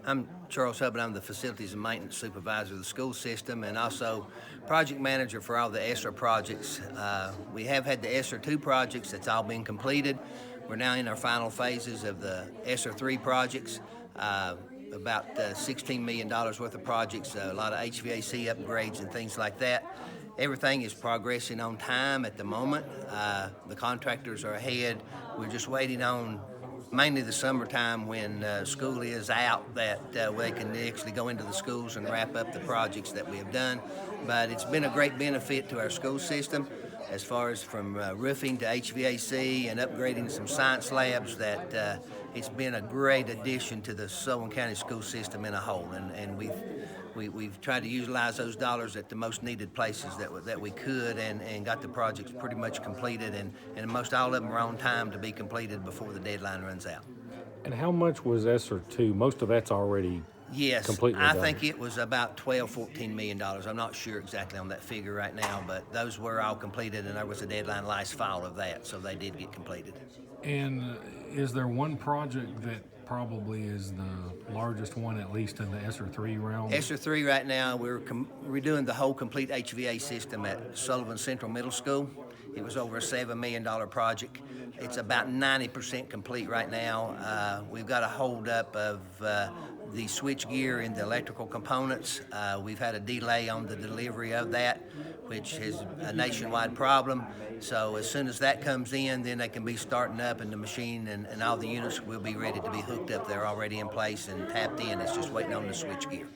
I'm Charles Hubbard. I'm the Facilities and Maintenance Supervisor of the school system and also project manager for all the ESSER projects. We have had the ESSER 2 projects that's all been completed. We're now in our final phases of the ESSER 3 projects. About $16 million worth of projects, a lot of HVAC upgrades and things like that. Everything is progressing on time at the moment. The contractors are ahead. We're just waiting on mainly the summertime when school is out that they can actually go into the schools and wrap up the projects that we have done. But it's been a great benefit to our school system as far as from roofing to HVAC and upgrading some science labs that it's been a great addition to the Sullivan County school system in a whole. And we've tried to utilize those dollars at the most needed places that we could and got the projects pretty much completed and most all of them are on time to be completed before the deadline runs out. And how much was ESSER 2? Most of that's already completely I done. think it was about $14 million. I'm not sure exactly on that figure right now, but those were all completed and there was a deadline last fall of that, so they did get completed. And is there one project that probably is the largest one, at least in the ESSER 3 realm? ESSER 3 right now, we're redoing the whole complete HVAC system at Sullivan Central Middle School. It was over a $7 million project. It's about 90% complete right now. We've got a holdup of the switch gear and the electrical components. We've had a delay on the delivery of that, which is a nationwide problem. So as soon as that comes in, then they can be starting up and the machine and all the units will be ready to be hooked up. They're already in place and tapped in. It's just waiting on the switch gear.